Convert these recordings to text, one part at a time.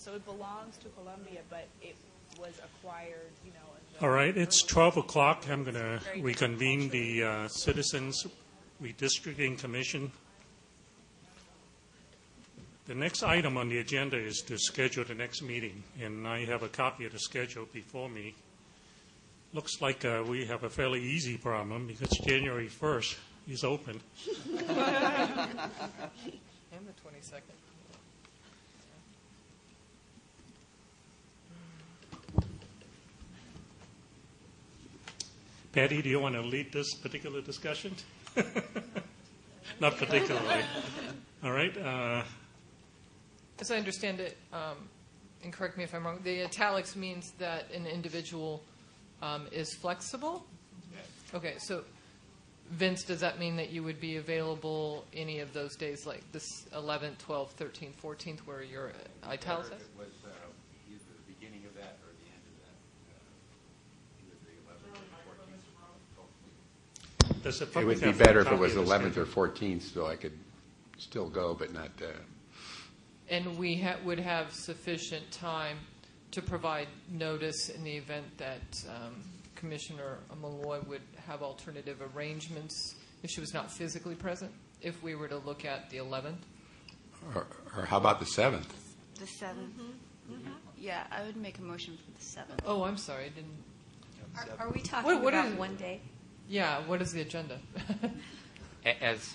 So it belongs to Columbia, but it was acquired, in the All right, it's 12 o'clock. I'm going to reconvene the Citizens Redistricting Commission. The next item on the agenda is to schedule the next meeting, and I have a copy of the schedule before me. Looks like we have a fairly easy problem because January 1st is open. And the 22nd. Patty, do you want to lead this particular discussion? Not particularly. All right. As I understand it, and correct me if I'm wrong, the italics means that an individual is flexible? Yes. Okay, so Vince, does that mean that you would be available any of those days, like this 11th, 12th, 13th, 14th, where you're italicized? It was either the beginning of that or the end of that, either the 11th or 14th. Does the It public would be have better a if it copy was of the 11th schedule? or 14th, so I could still go, but not. And we would have sufficient time to provide notice in the event that Commissioner Malloy would have alternative arrangements if she was not physically present, if we were to look at the 11th? Or how about the 7th? The 7th. Mm-hmm. Yeah, I would make a motion for the 7th. Oh, I'm sorry, I didn't. Are we talking what about is- one day? Yeah, what is the agenda?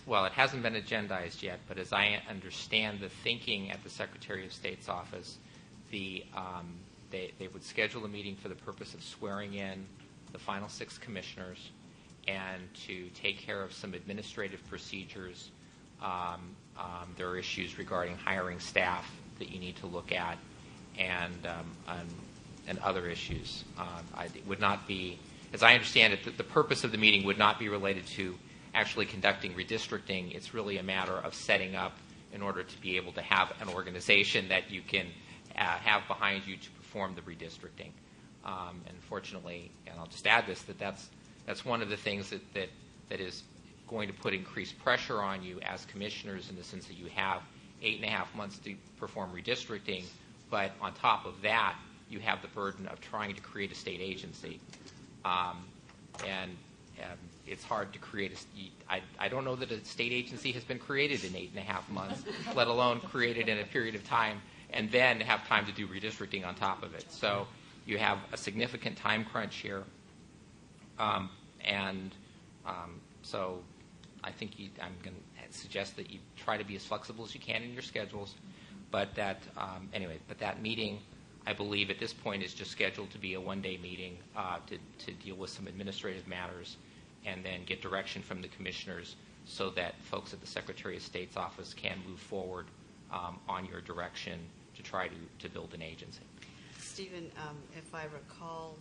Well, it hasn't been agendized yet, but as I understand the thinking at the Secretary of State's office, they would schedule a meeting for the purpose of swearing in the final 6 commissioners and to take care of some administrative procedures. There are issues regarding hiring staff that you need to look at, and other issues. It would not be, as I understand it, the purpose of the meeting would not be related to actually conducting redistricting. It's really a matter of setting up in order to be able to have an organization that you can have behind you to perform the redistricting. And fortunately, and I'll just add this, that's one of the things that is going to put increased pressure on you as commissioners, in the sense that you have 8.5 months to perform redistricting, but on top of that, you have the burden of trying to create a state agency. It's hard to create I don't know that a state agency has been created in 8.5 months, let alone created in a period of time, and then have time to do redistricting on top of it. So you have a significant time crunch here. So I think I'm going to suggest that you try to be as flexible as you can in your schedules. But that meeting, I believe at this point, is just scheduled to be a one-day meeting to deal with some administrative matters, and then get direction from the commissioners so that folks at the Secretary of State's office can move forward on your direction to try to build an agency. Stephen, if I recall,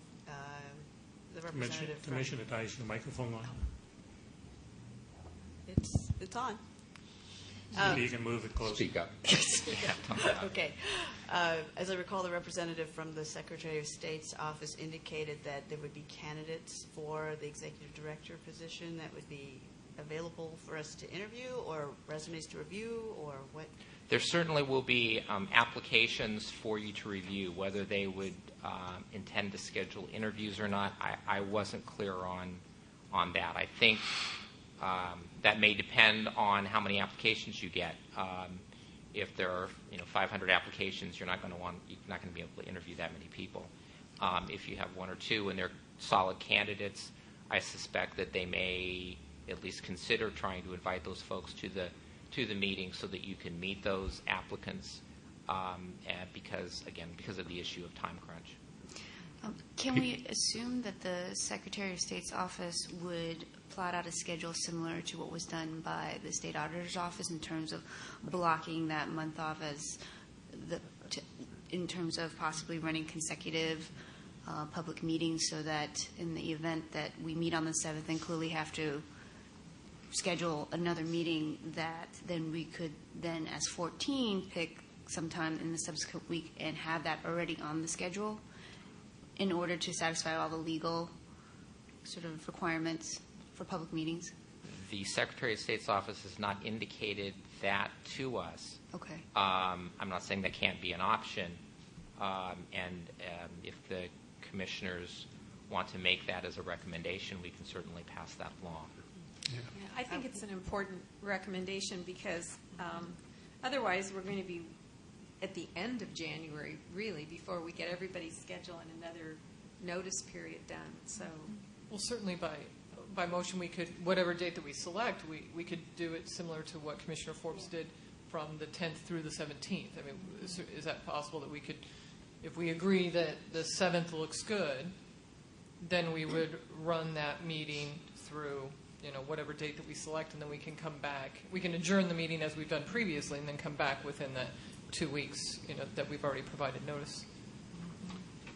the representative Commissioner Dice, your microphone on. It's on. Maybe you can move it closer. Speak up. Okay. As I recall, the representative from the Secretary of State's office indicated that there would be candidates for the executive director position that would be available for us to interview, or resumes to review, or what? There certainly will be applications for you to review. Whether they would intend to schedule interviews or not, I wasn't clear on that. I think that may depend on how many applications you get. If there are 500 applications, you're not going to be able to interview that many people. If you have 1 or 2 and they're solid candidates, I suspect that they may at least consider trying to invite those folks to the meeting so that you can meet those applicants. And because of the issue of time crunch. Can we assume that the Secretary of State's office would plot out a schedule similar to what was done by the State Auditor's Office in terms of blocking that month off in terms of possibly running consecutive public meetings, so that in the event that we meet on the 7th and clearly have to schedule another meeting, that then we could then as 14 pick sometime in the subsequent week and have that already on the schedule in order to satisfy all the legal sort of requirements for public meetings? The Secretary of State's office has not indicated that to us. Okay. I'm not saying that can't be an option, If the commissioners want to make that as a recommendation, we can certainly pass that along. Yeah, I think it's an important recommendation because otherwise we're going to be at the end of January, really, before we get everybody's schedule and another notice period done. So, Well, certainly by motion, we could, whatever date that we select, we could do it similar to what Commissioner Forbes did from the 10th through the 17th. I mean, is that possible that we could, if we agree that the 7th looks good, then we would run that meeting through, whatever date that we select, and then we can come back. We can adjourn the meeting as we've done previously, and then come back within the 2 weeks, that we've already provided notice.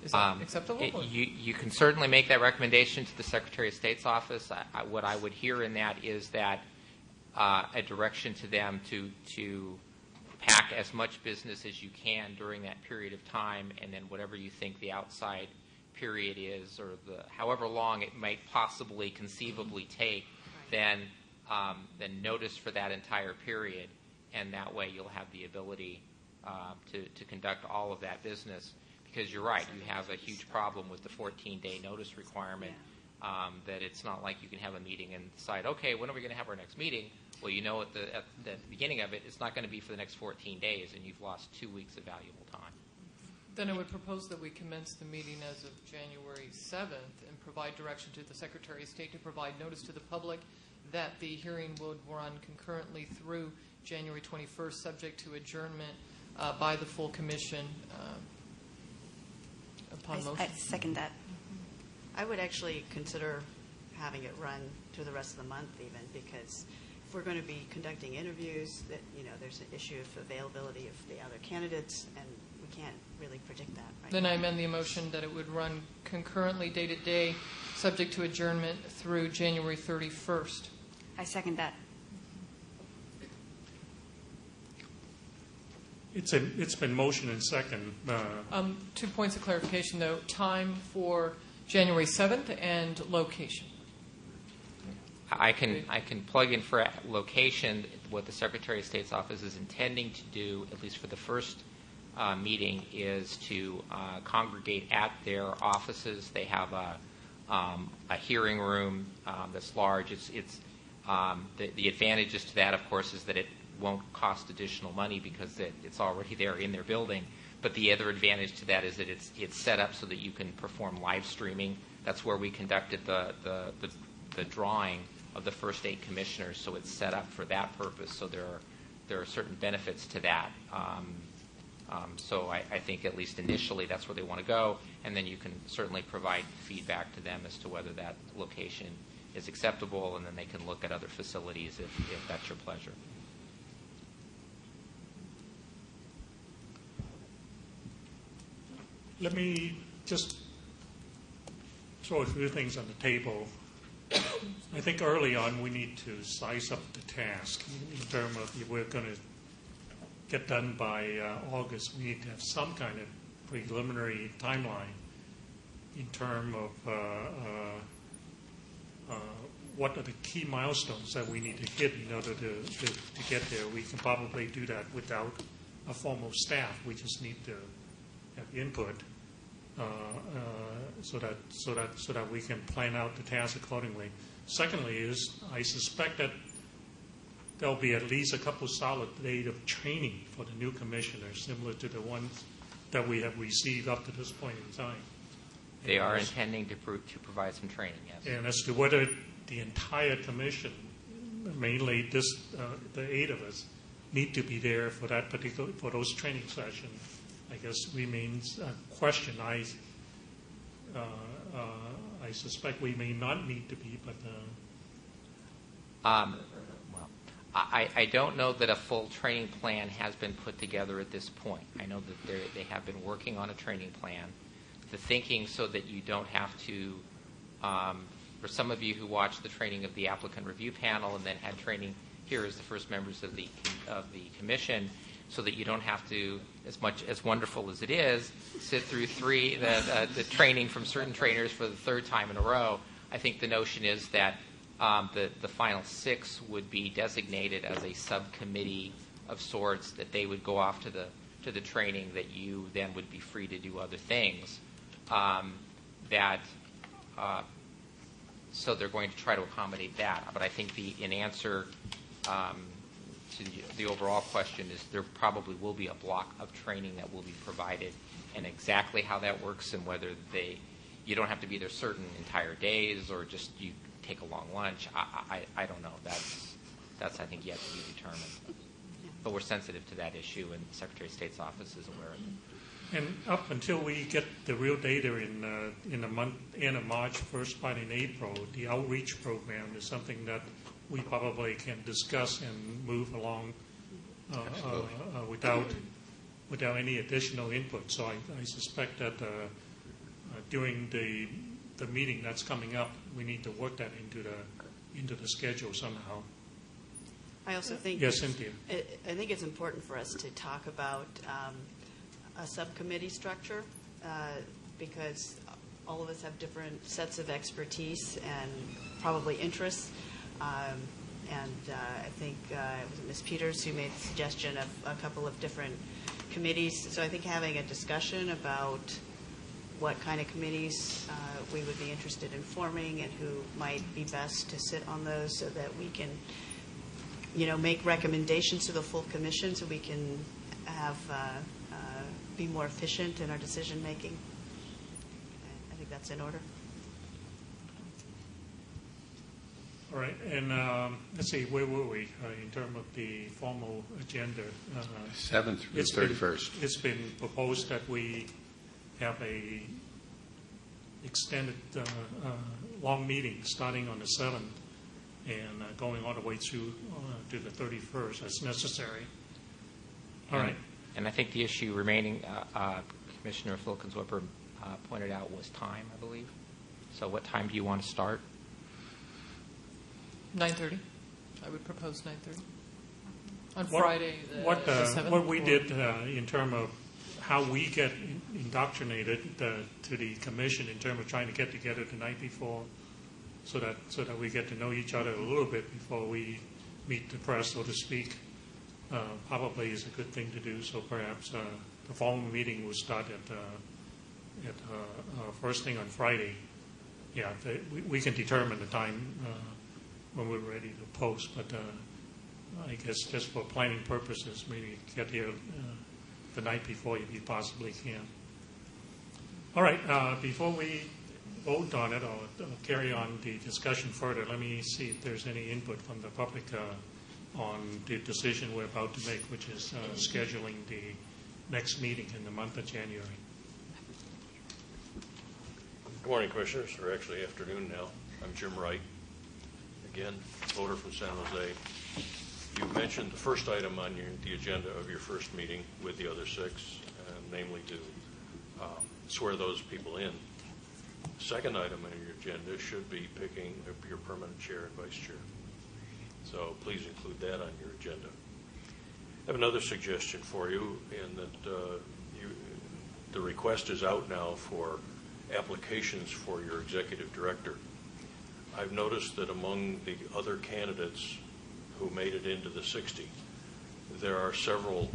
Is that acceptable? You can certainly make that recommendation to the Secretary of State's office. What I would hear in that is that a direction to them to pack as much business as you can during that period of time, and then whatever you think the outside period is, or however long it might possibly conceivably take, then notice for that entire period, and that way you'll have the ability to conduct all of that business. Because you're right, you have a huge problem with the 14-day notice requirement. That it's not like you can have a meeting and decide, okay, when are we going to have our next meeting? Well, at the beginning of it, it's not going to be for the next 14 days, and you've lost 2 weeks of valuable time. Then I would propose that we commence the meeting as of January 7th and provide direction to the Secretary of State to provide notice to the public that the hearing would run concurrently through January 21st, subject to adjournment by the full commission upon motion. I second that. I would actually consider having it run through the rest of the month even, because if we're going to be conducting interviews, that there's an issue of availability of the other candidates, and we can't really predict that right Then now. I amend the motion that it would run concurrently, dated day, subject to adjournment through January 31st. I second that. It's been motion and second. 2 points of clarification, though. Time for January 7th and location. I can plug in for location what the Secretary of State's office is intending to do, at least for the first meeting, is to congregate at their offices. They have a hearing room that's large. The advantages to that, of course, is that it won't cost additional money because it's already there in their building. But the other advantage to that is that it's set up so that you can perform live streaming. That's where we conducted the drawing of the first 8 commissioners, so it's set up for that purpose. So there are certain benefits to that. So I think at least initially that's where they want to go, and then you can certainly provide feedback to them as to whether that location is acceptable, and then they can look at other facilities if that's your pleasure. Let me just throw a few things on the table. I think early on we need to size up the task in terms of if we're going to get done by August. We need to have some kind of preliminary timeline in terms of what are the key milestones that we need to hit in order to get there. We can probably do that without a formal staff. We just need to have input so that we can plan out the task accordingly. Secondly is I suspect that there'll be at least a couple solid days of training for the new commissioners, similar to the ones that we have received up to this point in time. They are intending to provide some training, yes. And as to whether the entire commission, mainly the 8 of us, need to be there for those training sessions, I guess remains a question. I suspect we may not need to be, but. I don't know that a full training plan has been put together at this point. I know that they have been working on a training plan. The thinking so that you don't have to, for some of you who watched the training of the applicant review panel and then had training here as the first members of the commission, so that you don't have to, as wonderful as it is, sit through the training from certain trainers for the 3rd time in a row. I think the notion is that the final 6 would be designated as a subcommittee of sorts, that they would go off to to the training that you then would be free to do other things. So they're going to try to accommodate that. But I think in answer to the overall question is there probably will be a block of training that will be provided, and exactly how that works and whether you don't have to be there certain entire days or just you take a long lunch. I don't know. That's I think yet to be determined. But we're sensitive to that issue, and the Secretary of State's office is aware of it. And up until we get the real data in the month, end of March, first part in April, the outreach program is something that we probably can discuss and move along without any additional input. So I suspect that during the meeting that's coming up, we need to work that into the schedule somehow. I also think Yes, Cynthia. I think it's important for us to talk about a subcommittee structure because all of us have different sets of expertise and probably interests. I think it was Ms. Peters who made the suggestion of a couple of different committees. So I think having a discussion about what kind of committees we would be interested in forming and who might be best to sit on those so that we can, make recommendations to the full commission so we can have be more efficient in our decision making. I think that's in order. All right, and let's see, where were we in terms of the formal agenda? 7th through the 31st. It's been proposed that we have a extended long meeting starting on the 7th and going all the way through to the 31st as necessary. All right. And I think the issue remaining, Commissioner Filkins-Whipper pointed out, was time, I believe. So what time do you want to start? 9:30. I would propose 9:30 on Friday. The 7th. What we did in terms of how we get indoctrinated to the commission in terms of trying to get together the night before, so that we get to know each other a little bit before we meet the press, so to speak, probably is a good thing to do. So perhaps the following meeting will start at first thing on Friday. Yeah, we can determine the time when we're ready to post, but I guess just for planning purposes, maybe get here the night before if you possibly can. All right, before we vote on it or carry on the discussion further, let me see if there's any input from the public on the decision we're about to make, which is scheduling the next meeting in the month of January. Good morning, Commissioners, or actually afternoon now. I'm Jim Wright. Again, voter from San Jose. You mentioned the first item on the agenda of your first meeting with the other 6, namely to swear those people in. The second item on your agenda should be picking your permanent chair and vice chair. So please include that on your agenda. I have another suggestion for you in that the request is out now for applications for your executive director. I've noticed that among the other candidates who made it into the 60, there are several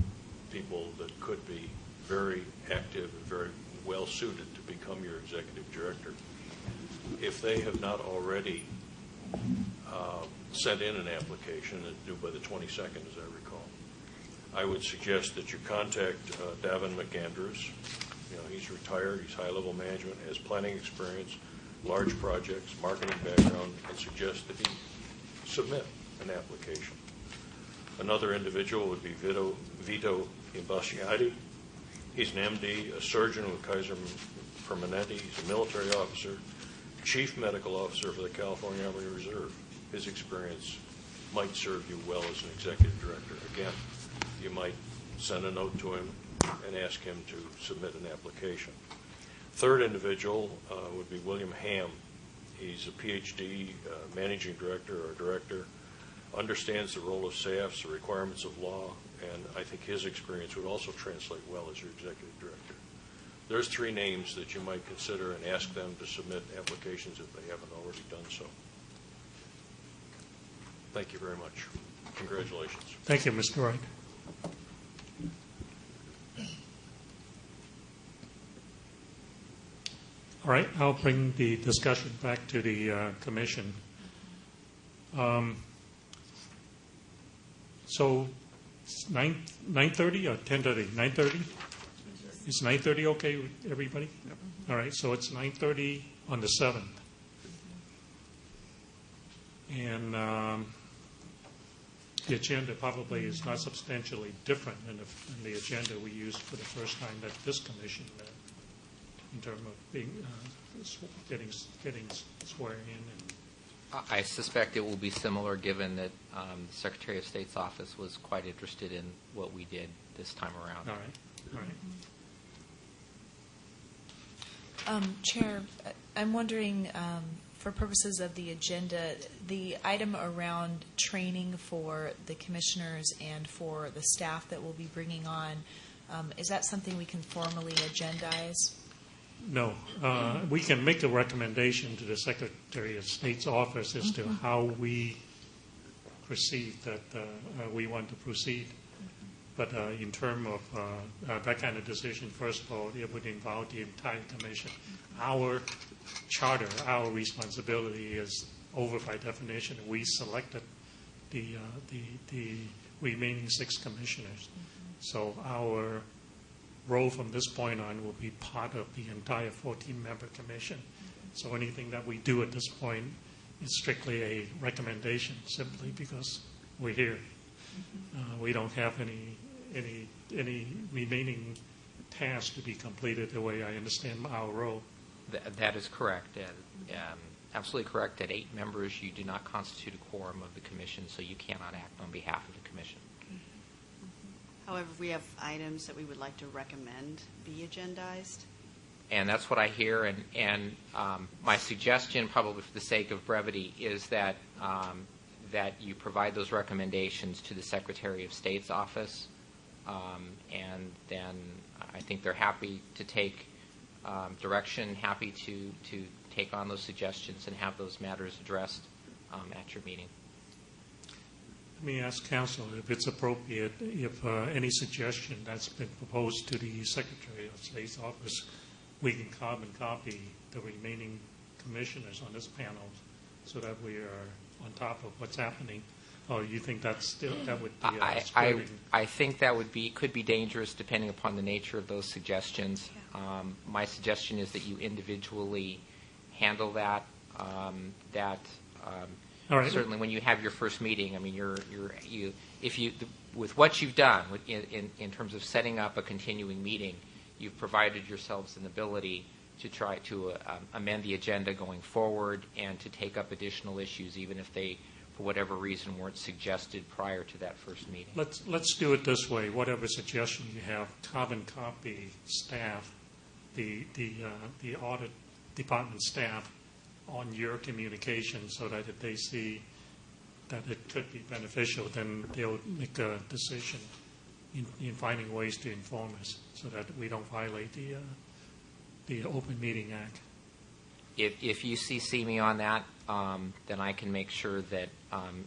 people that could be very active and very well suited to become your executive director. If they have not already sent in an application, it's due by the 22nd, as I recall, I would suggest that you contact Davin McAndrews. He's retired, he's high-level management, has planning experience, large projects, marketing background, and suggest that he submit an application. Another individual would be Vito Imbasciati. He's an MD, a surgeon with Kaiser Permanente. He's a military officer, chief medical officer for the California Army Reserve. His experience might serve you well as an executive director. Again, you might send a note to him and ask him to submit an application. Third individual would be William Ham. He's a PhD, managing director or director, understands the role of SAFs, the requirements of law, and I think his experience would also translate well as your executive director. There's 3 names that you might consider and ask them to submit applications if they haven't already done so. Thank you very much. Congratulations. Thank you, Mr. Wright. All right, I'll bring the discussion back to the commission. So, 9:30 or 10:30? 9:30? Is 9:30 okay with everybody? Yep. All right, so it's 9:30 on the 7th. And the agenda probably is not substantially different than the agenda we used for the first time that this commission met, in terms of being getting swearing in. And I suspect it will be similar, given that the Secretary of State's office was quite interested in what we did this time around. all right. Chair, I'm wondering, for purposes of the agenda, the item around training for the commissioners and for the staff that we'll be bringing on, is that something we can formally agendize? No. We can make a recommendation to the Secretary of State's office as to how we perceive that we want to proceed. But in terms of that kind of decision, first of all, it would involve the entire commission. Our charter, our responsibility is over by definition. We selected the remaining 6 commissioners. So our role from this point on will be part of the entire 14-member commission. So anything that we do at this point is strictly a recommendation, simply because we're here. We don't have any remaining tasks to be completed the way I understand our role. That is correct. Absolutely correct. At 8 members, you do not constitute a quorum of the commission, so you cannot act on behalf of the commission. However, we have items that we would like to recommend be agendized. And that's what I hear. And my suggestion, probably for the sake of brevity, is that that you provide those recommendations to the Secretary of State's office, and then I think they're happy to take direction, happy to take on those suggestions and have those matters addressed at your meeting. Let me ask Council if it's appropriate, if any suggestion that's been proposed to the Secretary of State's office, we can carbon copy the remaining commissioners on this panel so that we are on top of what's happening. Or you think that would be spreading? I think that could be dangerous depending upon the nature of those suggestions. Yeah. My suggestion is that you individually handle that. All right. Certainly, when you have your first meeting, I mean, with what you've done in terms of setting up a continuing meeting, you've provided yourselves an ability to try to amend the agenda going forward and to take up additional issues, even if they, for whatever reason, weren't suggested prior to that first meeting. Let's do it this way. Whatever suggestion you have, carbon copy staff, the audit department staff, on your communication, so that if they see that it could be beneficial, then they'll make a decision in finding ways to inform us so that we don't violate the Open Meeting Act. If you CC me on that, then I can make sure that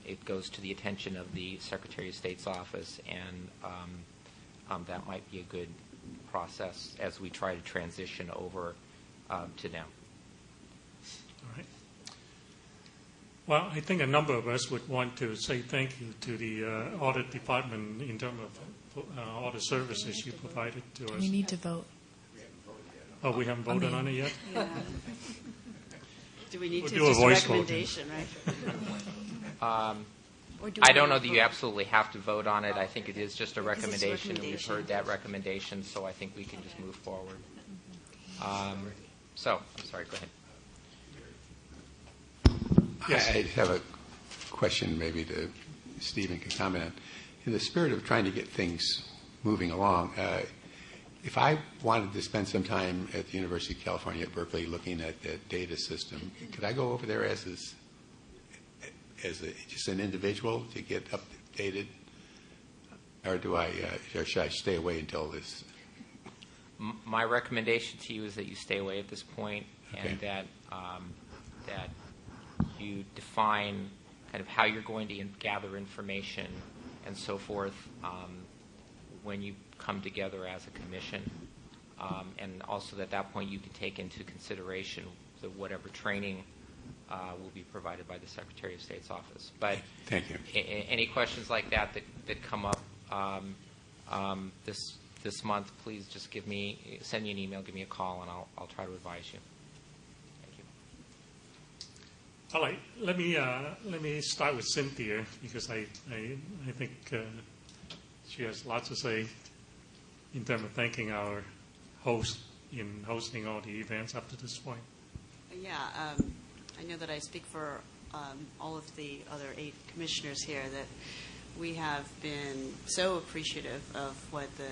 it goes to the attention of the Secretary of State's office, and that might be a good process as we try to transition over to them. All right. Well, I think a number of us would want to say thank you to the audit department in terms of all the services you provided to us. We need to vote. Oh, we haven't voted on it yet? Yeah. Do we need We'll to do a just a voice recommendation, right? I don't know that you absolutely have to vote on it. I think it is just a recommendation, and we've heard that recommendation, so I think we can just move forward. I'm sorry, go ahead. Yes. I have a question maybe to Stephen can comment on. In the spirit of trying to get things moving along, if I wanted to spend some time at the University of California at Berkeley looking at the data system, could I go over there as just an individual to get updated, or should I stay away until this? My recommendation to you is that you stay away at this point, okay, and that you define kind of how you're going to gather information and so forth when you come together as a commission. And also at that point, you can take into consideration whatever training will be provided by the Secretary of State's office. But thank you. Any questions like that come up this month, please just send me an email, give me a call, and I'll try to advise you. Thank you. All right, let me start with Cynthia, because I think she has lots to say in terms of thanking our host in hosting all the events up to this point. Yeah, I know that I speak for all of the other 8 commissioners here that we have been so appreciative of what the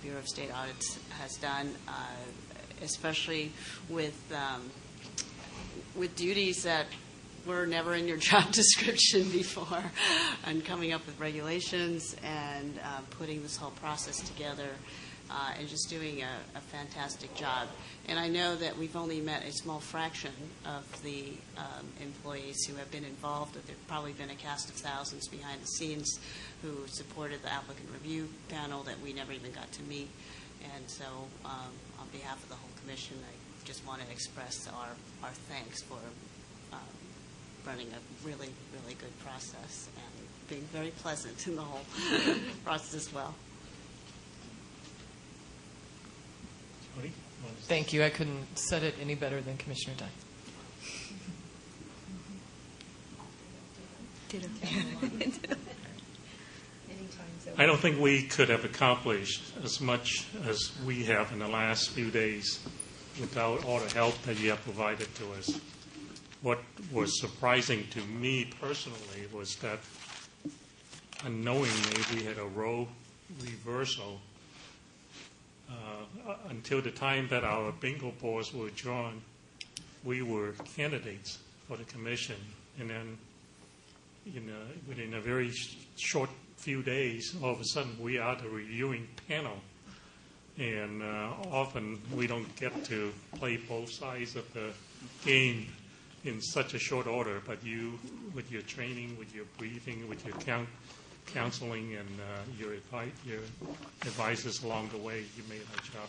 Bureau of State Audits has done, especially with duties that were never in your job description before, and coming up with regulations and putting this whole process together. And just doing a fantastic job. And I know that we've only met a small fraction of the employees who have been involved. There have probably been a cast of thousands behind the scenes who supported the applicant review panel that we never even got to meet. And so on behalf of the whole commission, I just want to express our thanks for running a really, really good process and being very pleasant in the whole process as well. Thank you. I couldn't said it any better than Commissioner Dye. I don't think we could have accomplished as much as we have in the last few days without all the help that you have provided to us. What was surprising to me personally was that unknowingly we had a role reversal until the time that our bingo boards were drawn. We were candidates for the commission, and then within a very short few days, all of a sudden we are the reviewing panel. And often we don't get to play both sides of the game in such a short order, but you, with your training, with your briefing, with your counseling, and your advices along the way, you made our job.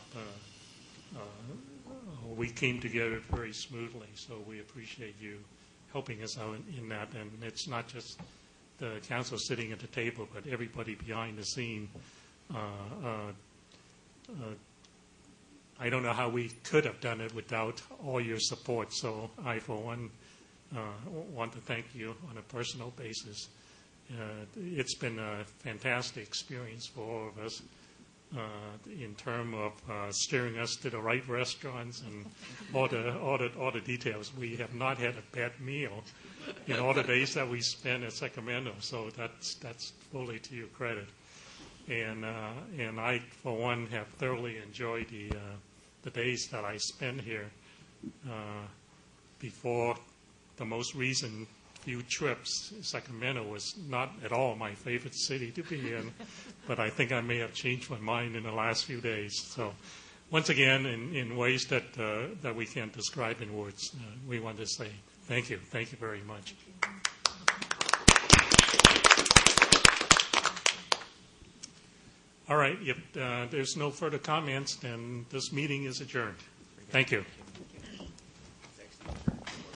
We came together very smoothly, so we appreciate you helping us out in that. And it's not just the council sitting at the table, but everybody behind the scene. I don't know how we could have done it without all your support. So I, for one, want to thank you on a personal basis. It's been a fantastic experience for all of us in terms of steering us to the right restaurants and all the details. We have not had a bad meal in all the days that we spent at Sacramento, so that's fully to your credit. And I, for one, have thoroughly enjoyed the days that I spent here. Before the most recent few trips, Sacramento was not at all my favorite city to be in, but I think I may have changed my mind in the last few days. So once again, in ways that we can't describe in words, we want to say thank you. Thank you very much. All right, if there's no further comments, then this meeting is adjourned. Thank you.